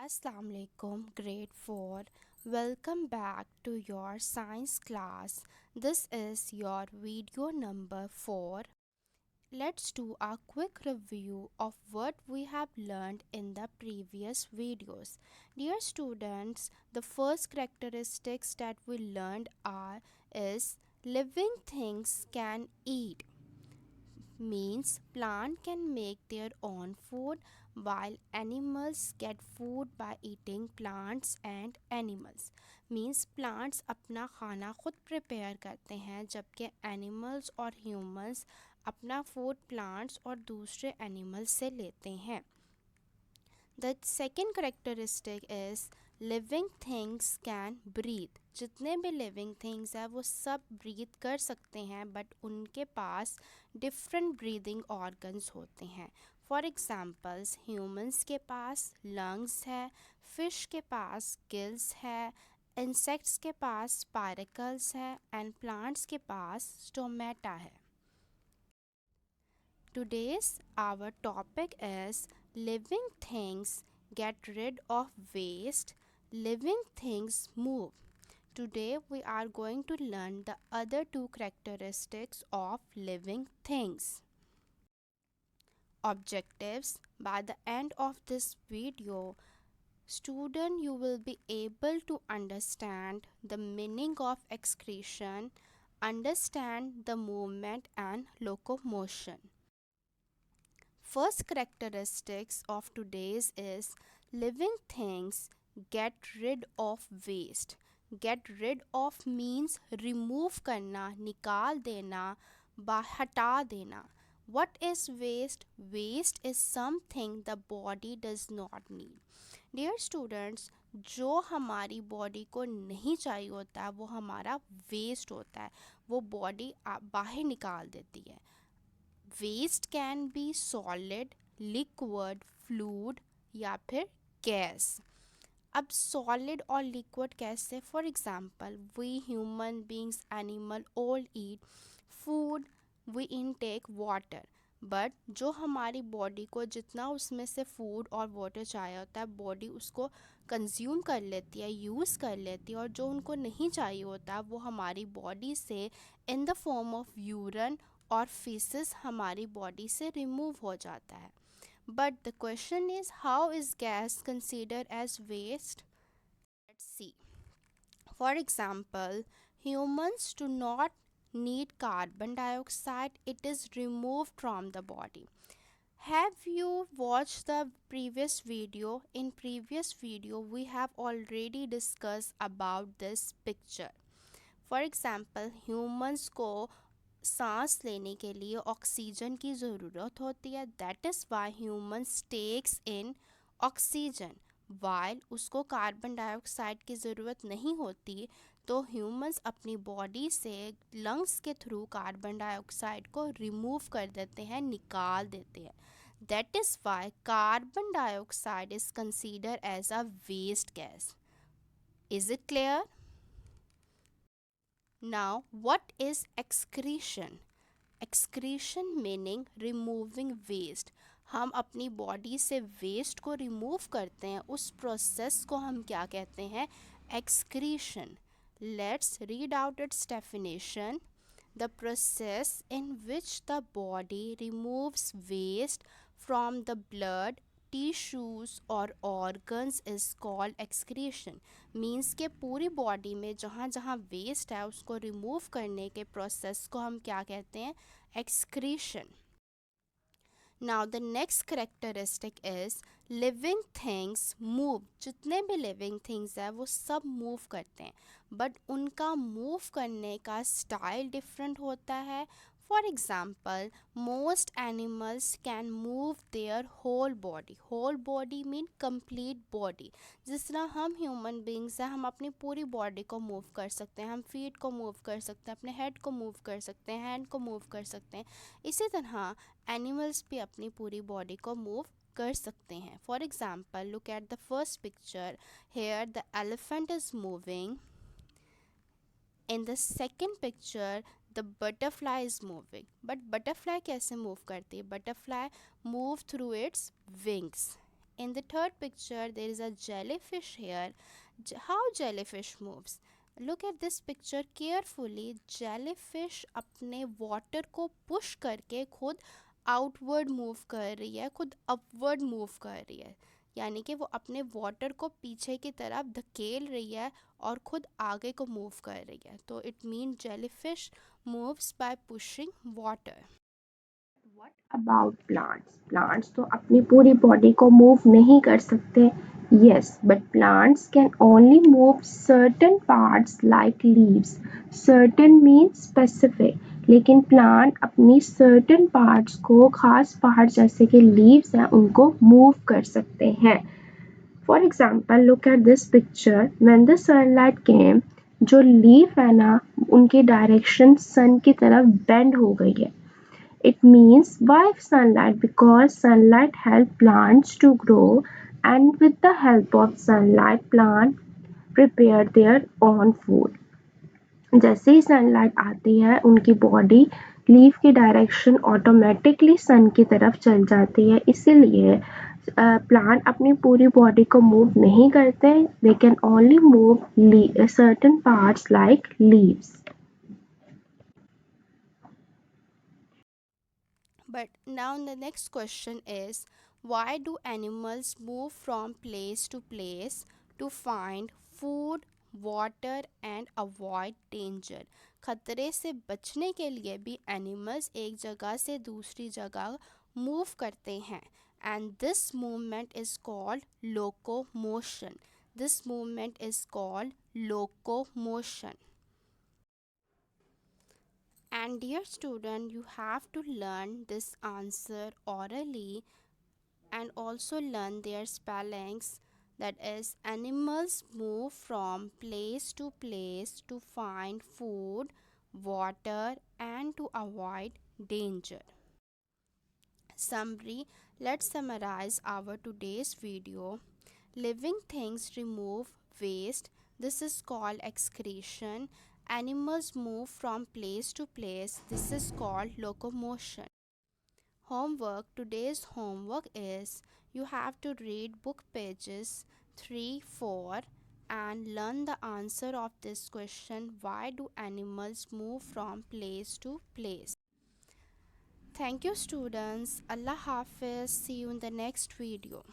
Assalamu alaikum, grade 4. Welcome back to your science class. This is your video number 4. Let's do a quick review of what we have learned in the previous videos. Dear students, the first characteristics that we learned are is living things can eat, means plant can make their own food while animals get food by eating plants and animals. Means plants अपना खाना खुद prepare करते हैं जबकि animals और humans अपना food plants और दूसरे एनिमल्स से लेते हैं. The second characteristic is living things can breathe. जितने भी living things हैं वो सब breathe कर सकते हैं but उनके पास different breathing organs होते हैं. For examples, humans के पास lungs है, fish के पास gills है, insects के पास spiracles है and plants के पास stomata है. Today's our topic is living things get rid of waste, living things move. Today we are going to learn the other two characteristics of living things. Objectives. By the end of this video, student, you will be able to understand the meaning of excretion, understand the movement and locomotion. First characteristics of today's is living things get rid of waste. Get rid of means remove करना, निकाल देना, हटा देना. What is waste? Waste is something the body does not need. Dear students, जो हमारी body को नहीं चाहिए होता है वो हमारा वेस्ट होता है, वो बॉडी बाहर निकाल देती है. Waste can be solid, liquid, fluid या फिर गैस. अब सॉलिड और लिक्विड कैसे? For example, we human beings, animal all eat food, we intake water. But जो हमारी बॉडी को जितना उसमें से फूड और वाटर चाहिए होता है बॉडी उसको कंज्यूम कर लेती है, यूज़ कर लेती है, और जो उनको नहीं चाहिए होता वो हमारी बॉडी से in the form of urine और फीसेस हमारी बॉडी से रिमूव हो जाता है. But the question is how is gas considered as waste? Let's see. For example, humans do not need carbon dioxide, it is removed from the body. Have you watched the previous video? In previous video we have already discussed about this picture. For example, humans को सांस लेने के लिए oxygen की ज़रूरत होती है. That is why humans takes in oxygen while उसको कार्बन डाइऑक्साइड की ज़रूरत नहीं होती, तो ह्यूमंस अपनी बॉडी से लंग्स के थ्रू कार्बन डाइऑक्साइड को रिमूव कर देते हैं, निकाल देते हैं. That is why carbon dioxide is consider as a waste gas. Is it clear? Now, what is excretion? Excretion meaning removing waste. हम अपनी बॉडी से वेस्ट को रिमूव करते हैं, उस प्रोसेस को हम क्या कहते हैं? Excretion. Let's read out its definition. The process in which the body removes waste from the blood, tissues और organs is called excretion. Means के पूरी बॉडी में जहाँ जहाँ वेस्ट है उसको रिमूव करने के प्रोसेस को हम क्या कहते हैं? Excretion. Now the next characteristic is living things move. जितने भी लिविंग थिंग्स है वो सब मूव करते हैं बट उनका मूव करने का स्टाइल डिफरेंट होता है. For example, most animals can move their whole body. Whole body mean complete body. जिस तरह हम ह्यूमन बींग्स हैं, हम अपनी पूरी बॉडी को मूव कर सकते हैं, हम फीट को मूव कर सकते हैं, अपने हेड को मूव कर सकते हैं, हैंड को मूव कर सकते हैं. इसी तरह एनिमल्स भी अपनी पूरी बॉडी को मूव कर सकते हैं. For example, look at the first picture. Here the elephant is moving. In the second picture the butterfly is moving. But butterfly कैसे मूव करती है? Butterfly move through its wings. In the third picture, there is a jellyfish here. How jellyfish moves? Look at this picture carefully. Jellyfish अपने water को push करके खुद outward move कर रही है, खुद upward move कर रही है, यानी कि वो अपने वाटर को पीछे की तरफ धकेल रही है और खुद आगे को मूव कर रही है. तो it mean jellyfish moves bye pushing water. What about plants? Plants तो अपनी पूरी बॉडी को मूव नहीं कर सकते. Yes, but plants can only move certain parts like leaves. Certain means specific. लेकिन प्लांट अपनी certain parts को खास पार्ट जैसे कि leaves हैं उनको मूव कर सकते हैं. For example, look at this picture. When the sunlight came, जो लीफ है ना उनकी डायरेक्शन सन की तरफ बेंड हो गई है. It means why sunlight? Because sunlight helps plants to grow, and with the help of sunlight, plants prepare their own food. जैसे ही सनलाइट आती है उनकी बॉडी लीफ की डायरेक्शन ऑटोमेटिकली सन की तरफ चल जाती है, इसीलिए प्लांट अपनी पूरी बॉडी को मूव नहीं करते. They can only move certain parts like leaves. But now the next question is, why do animals move from place to find food, water and avoid danger? खतरे से बचने के लिए भी एनिमल्स एक जगह से दूसरी जगह मूव करते हैं, and this movement is called locomotion. This movement is called locomotion. And dear student, you have to learn this answer orally and also learn their spellings. That is, animals move from place to find food, water, and to avoid danger. Summary. Let's summarize our today's video. Living things remove waste. This is called excretion. Animals move from place to place. This is called locomotion. Homework. Today's homework is you have to read book pages 3, 4 and learn the answer of this question, why do animals move from place to place? Thank you students. Allah Hafiz. See you in the next video.